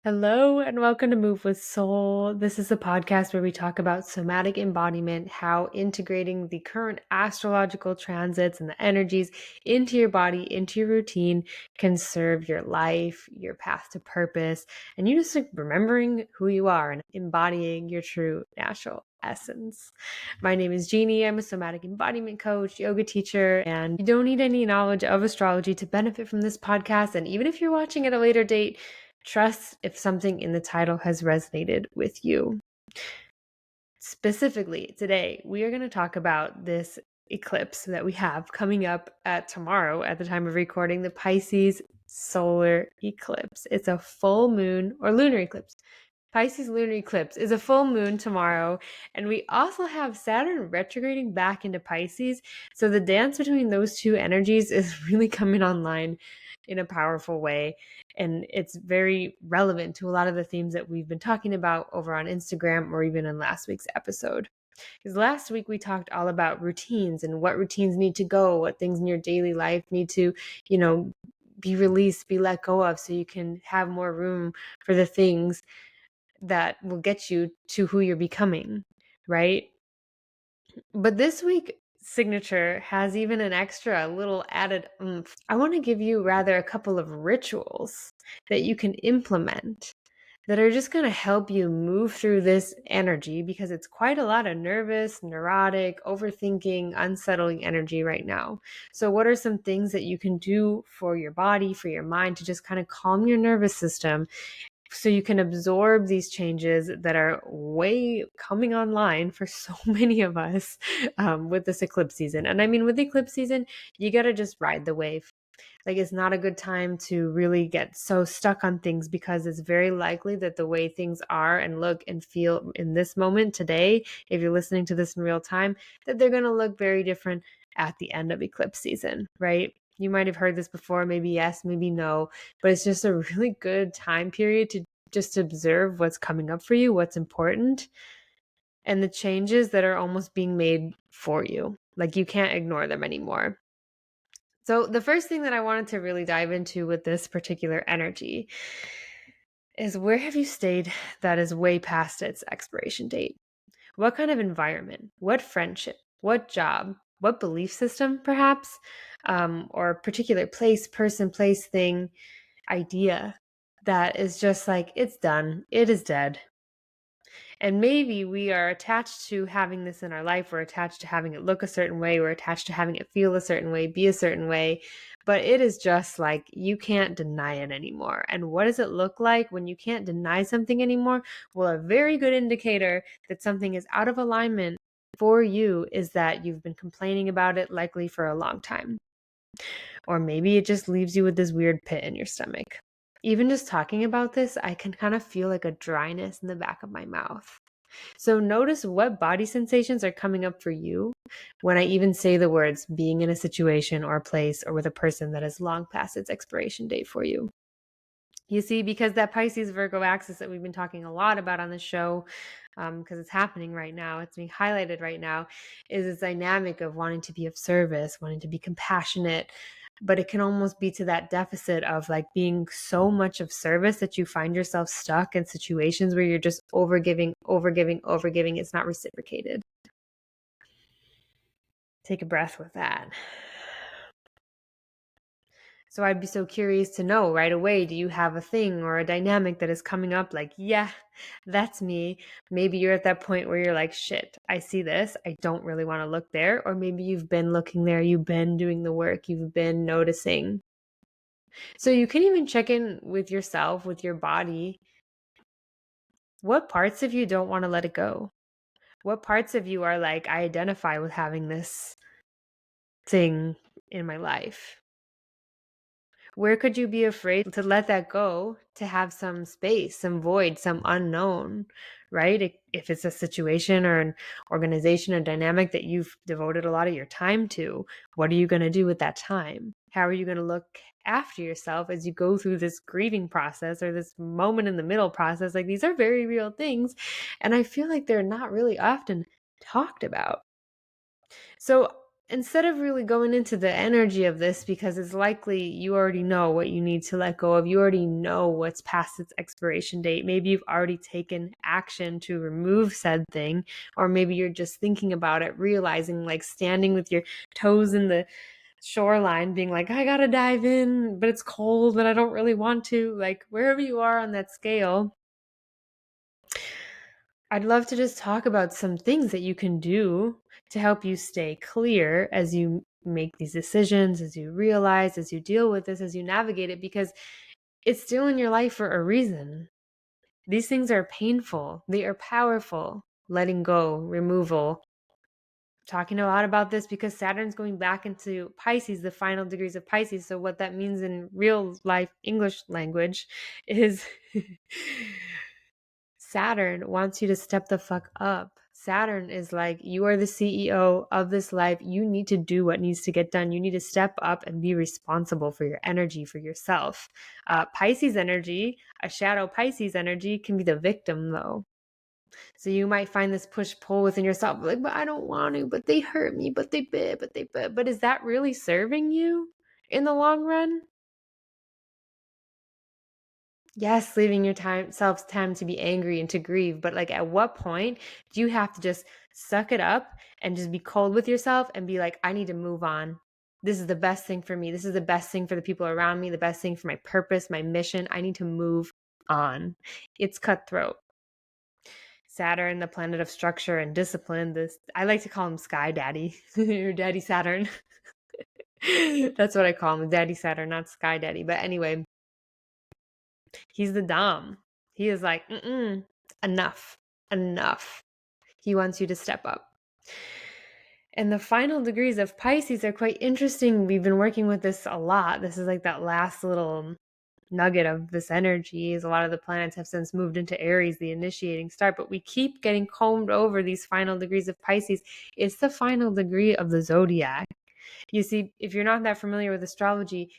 Hello and welcome to Move with Soul. This is a podcast where we talk about somatic embodiment, how integrating the current astrological transits and the energies into your body, into your routine can serve your life, your path to purpose, and you just like remembering who you are and embodying your true natural essence. My name is Jeannie. I'm a somatic embodiment coach, yoga teacher, and you don't need any knowledge of astrology to benefit from this podcast. And even if you're watching at a later date, trust if something in the title has resonated with you. Specifically, today, we are going to talk about this eclipse that we have coming up at tomorrow at the time of recording, the Pisces solar eclipse. It's a full moon or lunar eclipse. Pisces lunar eclipse is a full moon tomorrow, and we also have Saturn retrograding back into Pisces. So the dance between those two energies is really coming online in a powerful way, and it's very relevant to a lot of the themes that we've been talking about over on Instagram or even in last week's episode. Because last week we talked all about routines and what routines need to go, what things in your daily life need to, be released, be let go of, so you can have more room for the things that will get you to who you're becoming, right? But this week signature has even an extra little added oomph. I want to give you rather a couple of rituals that you can implement that are just going to help you move through this energy, because it's quite a lot of nervous, neurotic, overthinking, unsettling energy right now. So what are some things that you can do for your body, for your mind, to just kind of calm your nervous system so you can absorb these changes that are way coming online for so many of us with this eclipse season? And I mean, with the eclipse season, you got to just ride the wave. Like, it's not a good time to really get so stuck on things, because it's very likely that the way things are and look and feel in this moment today, if you're listening to this in real time, that they're going to look very different at the end of eclipse season, right? You might have heard this before, maybe yes, maybe no, but it's just a really good time period to just observe what's coming up for you, what's important, and the changes that are almost being made for you. Like, you can't ignore them anymore. So the first thing that I wanted to really dive into with this particular energy is, where have you stayed that is way past its expiration date? What kind of environment, what friendship, what job, what belief system perhaps, or particular place, person, place, thing, idea that is just like, it's done, it is dead. And maybe we are attached to having this in our life. We're attached to having it look a certain way. We're attached to having it feel a certain way, be a certain way. But it is just like, you can't deny it anymore. And what does it look like when you can't deny something anymore? Well, a very good indicator that something is out of alignment for you is that you've been complaining about it, likely for a long time. Or maybe it just leaves you with this weird pit in your stomach. Even just talking about this, I can kind of feel like a dryness in the back of my mouth. So notice what body sensations are coming up for you when I even say the words being in a situation or a place or with a person that has long past its expiration date for you. You see, because that Pisces Virgo axis that we've been talking a lot about on the show, because it's happening right now, it's being highlighted right now, is this dynamic of wanting to be of service, wanting to be compassionate, but it can almost be to that deficit of like being so much of service that you find yourself stuck in situations where you're just overgiving, overgiving, overgiving. It's not reciprocated. Take a breath with that. So I'd be so curious to know right away, do you have a thing or a dynamic that is coming up like, yeah, that's me? Maybe you're at that point where you're like, shit, I see this. I don't really want to look there. Or maybe you've been looking there. You've been doing the work. You've been noticing. So you can even check in with yourself, with your body. What parts of you don't want to let it go? What parts of you are like, I identify with having this thing in my life? Where could you be afraid to let that go, to have some space, some void, some unknown, right? If it's a situation or an organization or dynamic that you've devoted a lot of your time to, what are you going to do with that time? How are you going to look after yourself as you go through this grieving process or this moment in the middle process? Like, these are very real things. And I feel like they're not really often talked about. So instead of really going into the energy of this, because it's likely you already know what you need to let go of, you already know what's past its expiration date. Maybe you've already taken action to remove said thing, or maybe you're just thinking about it, realizing, like standing with your toes in the shoreline, being like, I gotta dive in, but it's cold, but I don't really want to. Like, wherever you are on that scale, I'd love to just talk about some things that you can do to help you stay clear as you make these decisions, as you realize, as you deal with this, as you navigate it, because it's still in your life for a reason. These things are painful, they are powerful. Letting go, removal. Talking a lot about this because Saturn's going back into Pisces, the final degrees of Pisces. So, what that means in real life English language is Saturn wants you to step the fuck up. Saturn is like, you are the CEO of this life. You need to do what needs to get done. You need to step up and be responsible for your energy, for yourself. Pisces energy, a shadow Pisces energy, can be the victim, though. So you might find this push pull within yourself, like, but I don't want to, but they hurt me, but they bit, but they bit. But is that really serving you in the long run? Yes, leaving your self time to be angry and to grieve, but like at what point do you have to just suck it up and just be cold with yourself and be like, I need to move on. This is the best thing for me. This is the best thing for the people around me, the best thing for my purpose, my mission. I need to move on. It's cutthroat. Saturn, the planet of structure and discipline. This, I like to call him Sky Daddy, or Daddy Saturn. That's what I call him, Daddy Saturn, not Sky Daddy. But anyway, he's the Dom. He is like, enough, enough. He wants you to step up. And the final degrees of Pisces are quite interesting. We've been working with this a lot. This is like that last little nugget of this energy. Is a lot of the planets have since moved into Aries, the initiating start, but we keep getting combed over these final degrees of Pisces. It's the final degree of the zodiac. You see, if you're not that familiar with astrology,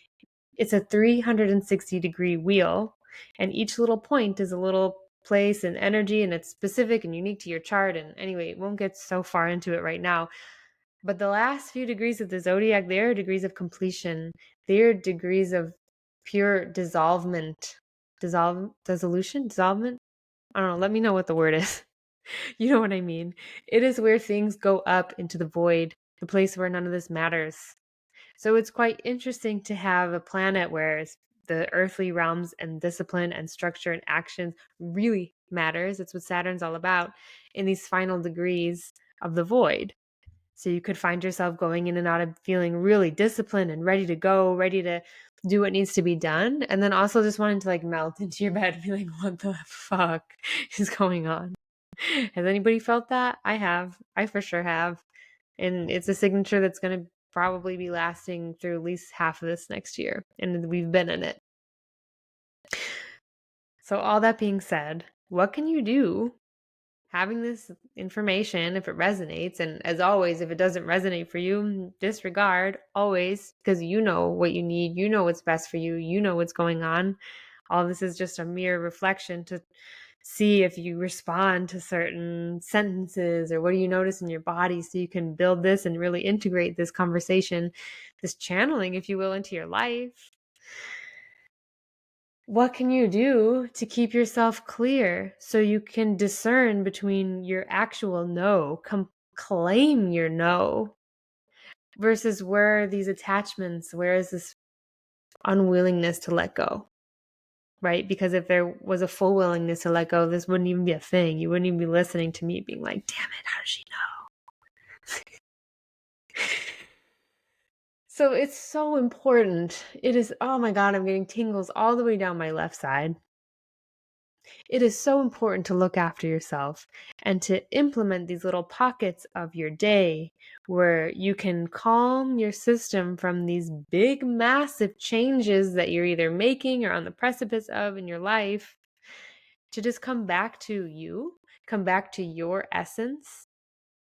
it's a 360-degree wheel, and each little point is a little place and energy, and it's specific and unique to your chart. And anyway, won't get so far into it right now. But the last few degrees of the zodiac, they are degrees of completion. They are degrees of pure dissolvement. Dissolvement? I don't know. Let me know what the word is. You know what I mean. It is where things go up into the void, the place where none of this matters. So it's quite interesting to have a planet where the earthly realms and discipline and structure and actions really matters. It's what Saturn's all about in these final degrees of the void. So you could find yourself going in and out of feeling really disciplined and ready to go, ready to do what needs to be done. And then also just wanting to like melt into your bed and be like, what the fuck is going on? Has anybody felt that? I have. I for sure have. And it's a signature that's going to probably be lasting through at least half of this next year. And we've been in it. So, all that being said, what can you do having this information if it resonates? And as always, if it doesn't resonate for you, disregard always, because you know what you need, you know what's best for you, you know what's going on. All this is just a mere reflection to see if you respond to certain sentences or what do you notice in your body, so you can build this and really integrate this conversation, this channeling, if you will, into your life. What can you do to keep yourself clear so you can discern between your actual no, claim your no, versus where are these attachments? Where is this unwillingness to let go? Right? Because if there was a full willingness to let go, this wouldn't even be a thing. You wouldn't even be listening to me being like, damn it, how does she know? So it's so important. It is, oh my God, I'm getting tingles all the way down my left side. It is so important to look after yourself and to implement these little pockets of your day where you can calm your system from these big, massive changes that you're either making or on the precipice of in your life, to just come back to you, come back to your essence,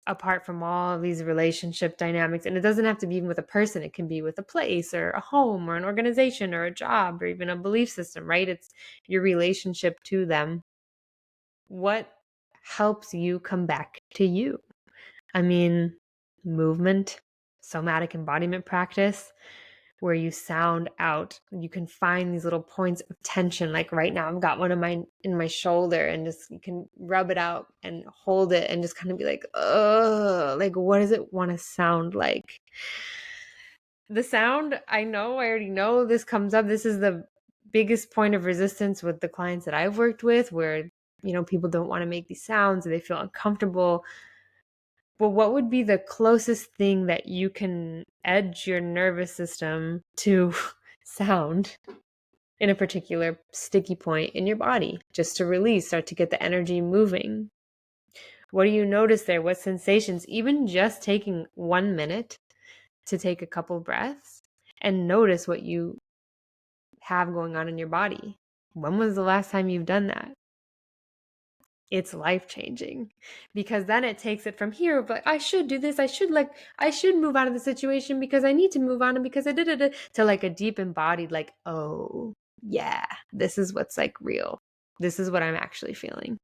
apart from all of these relationship dynamics. And it doesn't have to be even with a person. It can be with a place or a home or an organization or a job or even a belief system, right? It's your relationship to them. What helps you come back to you? I mean, movement, somatic embodiment practice where you sound out. You can find these little points of tension. Like right now, I've got one of mine in my shoulder, and just you can rub it out and hold it and just kind of be like, oh, like what does it want to sound like? The sound, I already know this comes up. This is the biggest point of resistance with the clients that I've worked with, where people don't want to make these sounds or they feel uncomfortable. But what would be the closest thing that you can edge your nervous system to sound in a particular sticky point in your body, just to release, start to get the energy moving? What do you notice there? What sensations? Even just taking 1 minute to take a couple breaths and notice what you have going on in your body. When was the last time you've done that? It's life-changing, because then it takes it from here, but I should do this. I should move out of the situation because I need to move on, and because I did it, to like a deep embodied, like, oh yeah, this is what's like real. This is what I'm actually feeling.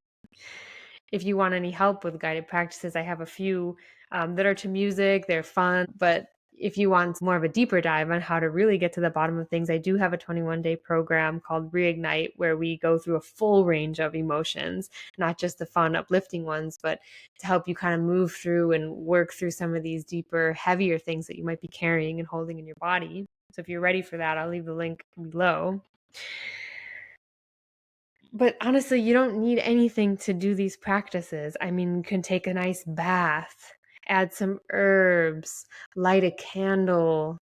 If you want any help with guided practices, I have a few that are to music. They're fun, but if you want more of a deeper dive on how to really get to the bottom of things, I do have a 21-day program called Reignite, where we go through a full range of emotions, not just the fun, uplifting ones, but to help you kind of move through and work through some of these deeper, heavier things that you might be carrying and holding in your body. So if you're ready for that, I'll leave the link below. But honestly, you don't need anything to do these practices. I mean, you can take a nice bath, add some herbs, light a candle,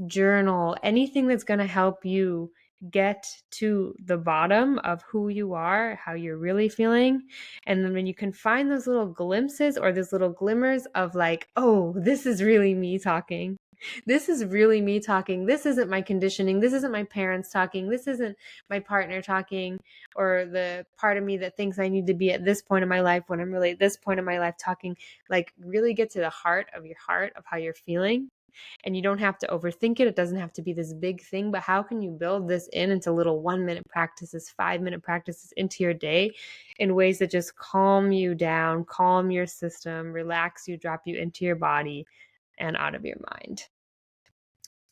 journal, anything that's going to help you get to the bottom of who you are, how you're really feeling. And then when you can find those little glimpses or those little glimmers of like, oh, this is really me talking. This is really me talking. This isn't my conditioning. This isn't my parents talking. This isn't my partner talking, or the part of me that thinks I need to be at this point in my life when I'm really at this point in my life talking. Like, really get to the heart of your heart of how you're feeling. And you don't have to overthink it. It doesn't have to be this big thing, but how can you build this into little 1-minute practices, 5-minute practices into your day in ways that just calm you down, calm your system, relax you, drop you into your body and out of your mind?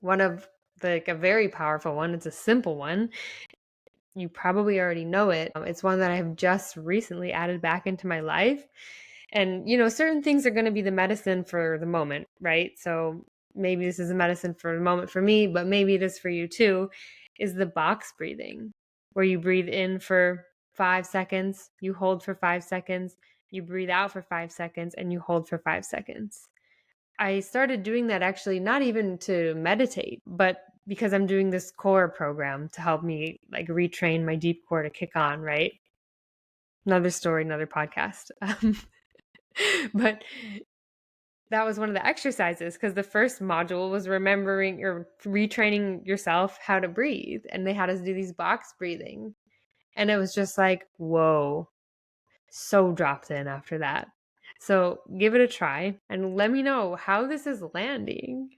One of a very powerful one, it's a simple one. You probably already know it. It's one that I have just recently added back into my life. And, certain things are going to be the medicine for the moment, right? So maybe this is a medicine for the moment for me, but maybe it is for you too, is the box breathing, where you breathe in for 5 seconds, you hold for 5 seconds, you breathe out for 5 seconds, and you hold for 5 seconds. I started doing that actually not even to meditate, but because I'm doing this core program to help me like retrain my deep core to kick on, right? Another story, another podcast. But that was one of the exercises, because the first module was remembering or retraining yourself how to breathe. And they had us do these box breathing. And it was just like, whoa, so dropped in after that. So give it a try and let me know how this is landing.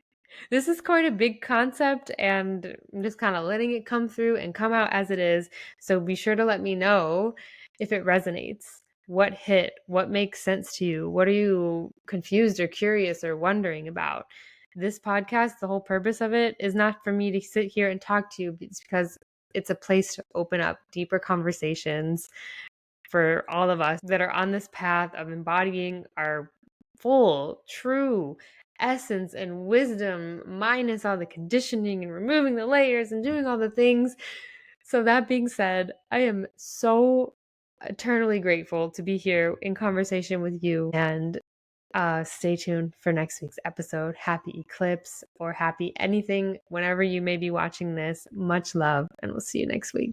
This is quite a big concept, and I'm just kind of letting it come through and come out as it is. So be sure to let me know if it resonates. What hit? What makes sense to you? What are you confused or curious or wondering about? This podcast, the whole purpose of it is not for me to sit here and talk to you. It's because it's a place to open up deeper conversations for all of us that are on this path of embodying our full, true essence and wisdom, minus all the conditioning and removing the layers and doing all the things. So, that being said, I am so eternally grateful to be here in conversation with you. And stay tuned for next week's episode. Happy eclipse or happy anything whenever you may be watching this. Much love, and we'll see you next week.